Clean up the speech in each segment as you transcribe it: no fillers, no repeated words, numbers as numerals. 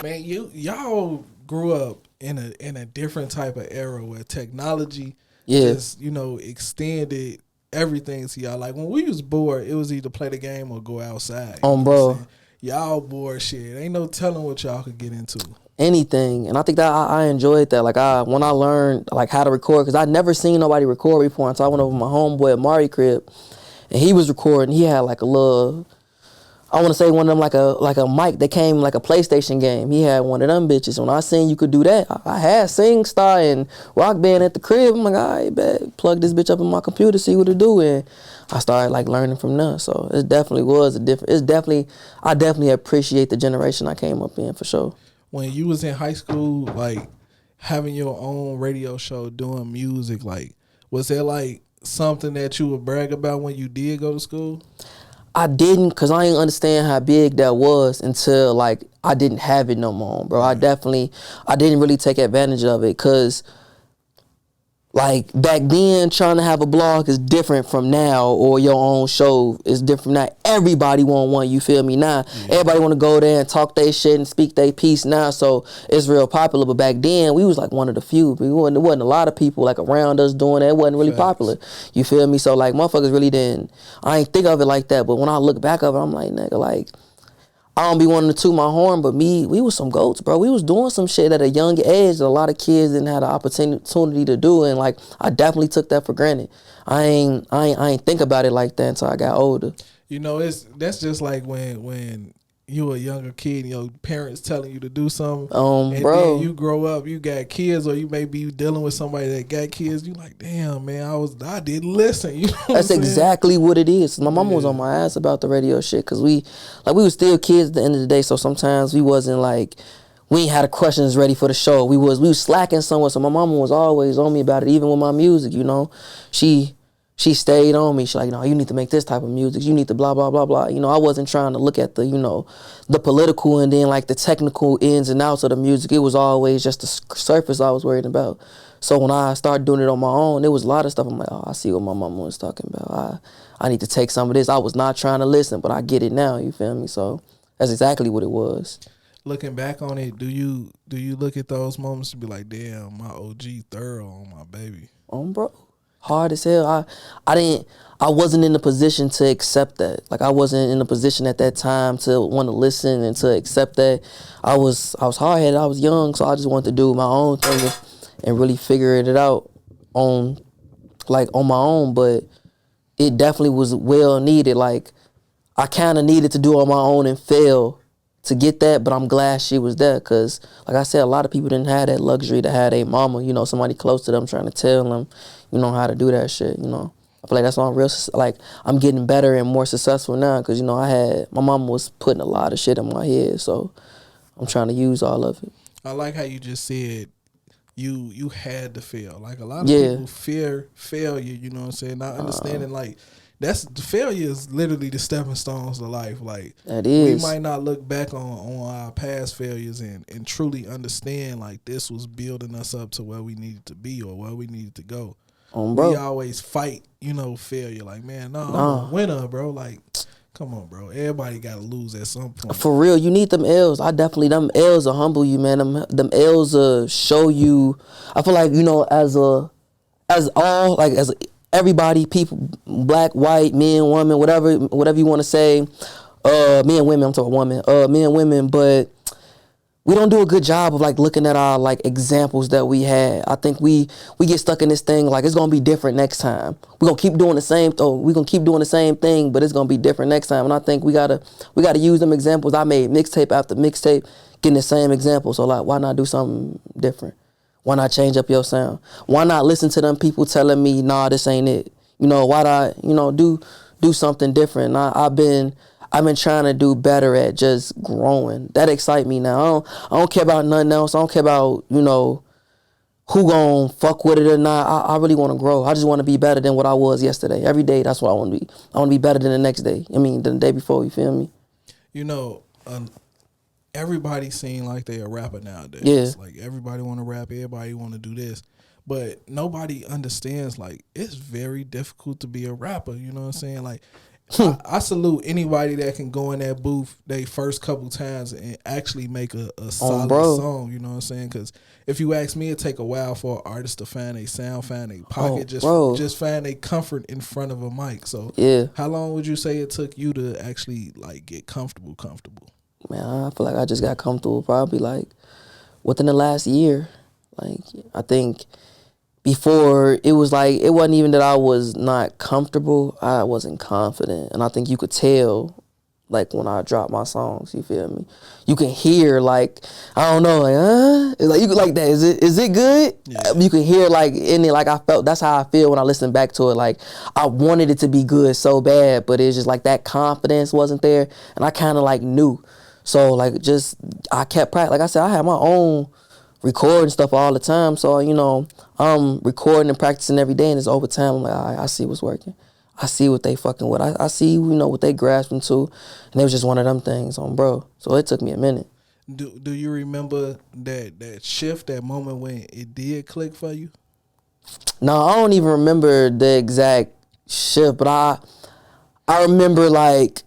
Man, y'all grew up in a different type of era where technology Yeah. just, extended everything to y'all. Like when we was bored, it was either play the game or go outside. You know what I'm Bro. saying? Y'all bored shit. Ain't no telling what y'all could get into. Anything. And I think that I enjoyed that. Like when I learned like how to record, because I'd never seen nobody record before until I went over to my homeboy at Mari crib, and he was recording. He had like a little, I want to say one of them like a mic that came like a PlayStation game. He had one of them bitches. When I seen you could do that, I had SingStar and Rock Band at the crib. I'm like, all right, bet, plug this bitch up in my computer, see what it do, and I started like learning from there. So it definitely was a different. I definitely appreciate the generation I came up in for sure. When you was in high school, like having your own radio show, doing music, like was there like something that you would brag about when you did go to school? I didn't, cause I didn't understand how big that was until like I didn't have it no more, bro. I didn't really take advantage of it, cause like back then trying to have a blog is different from now, or your own show is different now. Everybody want one, you feel me? Now everybody want to go there and talk their shit and speak their piece now, so it's real popular. But back then we was like one of the few. There wasn't a lot of people like around us doing that. It wasn't really popular, you feel me? So like motherfuckers really didn't, I ain't think of it like that. But when I look back of it, I'm like, nigga, like I don't be wanting to toot my horn, but we was some goats, bro. We was doing some shit at a young age that a lot of kids didn't have the opportunity to do, and like I definitely took that for granted. I ain't think about it like that until I got older. That's just like when you a younger kid and your parents telling you to do something, and bro, then you grow up, you got kids, or you may be dealing with somebody that got kids. You like, damn, man, I didn't listen. You know that's exactly what it is. My mama was on my ass about the radio shit, cause we was still kids at the end of the day. So sometimes we wasn't like, we ain't had the questions ready for the show. We was slacking somewhere. So my mama was always on me about it, even with my music. She stayed on me. She's like, you need to make this type of music. You need to blah, blah, blah, blah. I wasn't trying to look at the, the political and then like the technical ins and outs of the music. It was always just the surface I was worried about. So when I started doing it on my own, there was a lot of stuff. I'm like, oh, I see what my mama was talking about. I need to take some of this. I was not trying to listen, but I get it now. You feel me? So that's exactly what it was. Looking back on it, do you look at those moments to be like, damn, my OG thorough on my baby? Bro. Hard as hell. I wasn't in a position to accept that. Like I wasn't in a position at that time to want to listen and to accept that. I was hard headed. I was young, so I just wanted to do my own thing and really figure it out on my own. But it definitely was well needed. Like I kind of needed to do it on my own and fail to get that, but I'm glad she was there, because like I said, a lot of people didn't have that luxury to have a mama, somebody close to them trying to tell them, how to do that shit. I feel like that's why I'm getting better and more successful now, because my mama was putting a lot of shit in my head, so I'm trying to use all of it. I like how you just said you had to fail. Like a lot of people fear failure, you know what I'm saying? Not understanding the failure is literally the stepping stones to life. Like that is. We might not look back on our past failures and truly understand like this was building us up to where we needed to be or where we needed to go. Bro. We always fight, failure. Like, man, I'm a winner, bro. Like, come on, bro. Everybody got to lose at some point. For real, you need them L's. Them L's will humble you, man. Them L's will show you. I feel like, as everybody, people, black, white, men, women, whatever you want to say, men and women, I'm talking women, men and women, but we don't do a good job of like looking at our like examples that we had. I think we get stuck in this thing like it's gonna be different next time. We're gonna keep doing the same thing, but it's gonna be different next time. And I think we gotta use them examples. I made mixtape after mixtape getting the same example. So like, why not do something different? Why not change up your sound? Why not listen to them people telling me, nah, this ain't it? Why not, do something different? I've been trying to do better at just growing. That excites me now. I don't care about nothing else. I don't care about, who gonna fuck with it or not. I really want to grow. I just want to be better than what I was yesterday. Every day, that's what I want to be. I want to be better than the next day. Than the day before, you feel me? Everybody seem like they a rapper nowadays. Yeah. Like everybody want to rap, everybody want to do this. But nobody understands like it's very difficult to be a rapper, you know what I'm saying? Like I salute anybody that can go in that booth they first couple times and actually make a solid song. You know what I'm saying? Because if you ask me, it take a while for an artist to find a sound, find a pocket, just find a comfort in front of a mic. So how long would you say it took you to actually like get comfortable? Man, I feel like I just got comfortable probably like within the last year. Like I think before it was like, it wasn't even that I was not comfortable, I wasn't confident. And I think you could tell like when I drop my songs, you feel me? You can hear like, I don't know, like you could like that. Is it good? Yeah. You can hear like in it, like I felt, that's how I feel when I listen back to it. Like I wanted it to be good so bad, but it's just like that confidence wasn't there. And I kind of like knew. So like just, I kept practicing. Like I said, I had my own recording stuff all the time. So, you know, I'm recording and practicing every day, and it's over time. I'm like, all right, I see what's working. I see what they fucking with. I see, you know, what they grasping to. And it was just one of them things on bro. So it took me a minute. Do you remember that shift, that moment when it did click for you? No, I don't even remember the exact shift, but I remember like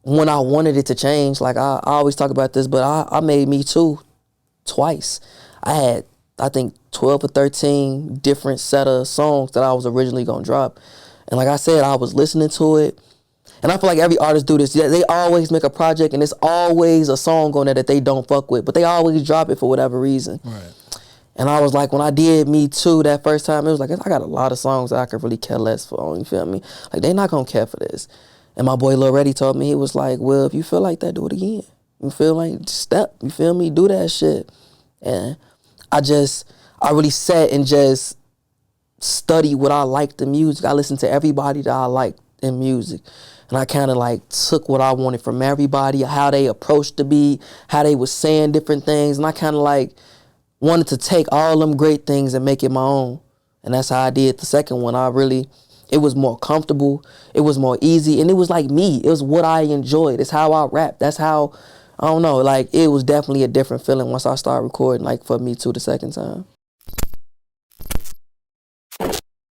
when I wanted it to change. Like I always talk about this, but I made Me Too twice. I had, I think, 12 or 13 different set of songs that I was originally going to drop. And like I said, I was listening to it. And I feel like every artist do this. They always make a project and there's always a song on there that they don't fuck with. But they always drop it for whatever reason. Right. And I was like, when I did Me Too that first time, it was like, I got a lot of songs that I could really care less for. You feel me? Like, they not going to care for this. And my boy Lil Reddy told me, he was like, well, if you feel like that, do it again. You feel like, step, you feel me? Do that shit. And I really sat and just studied what I liked in music. I listened to everybody that I liked in music. And I kind of like took what I wanted from everybody, how they approached the beat, how they was saying different things. And I kind of like wanted to take all them great things and make it my own. And that's how I did the second one. It was more comfortable. It was more easy. And it was like me. It was what I enjoyed. It's how I rap. That's how, I don't know, like it was definitely a different feeling once I started recording, like for Me Too the second time.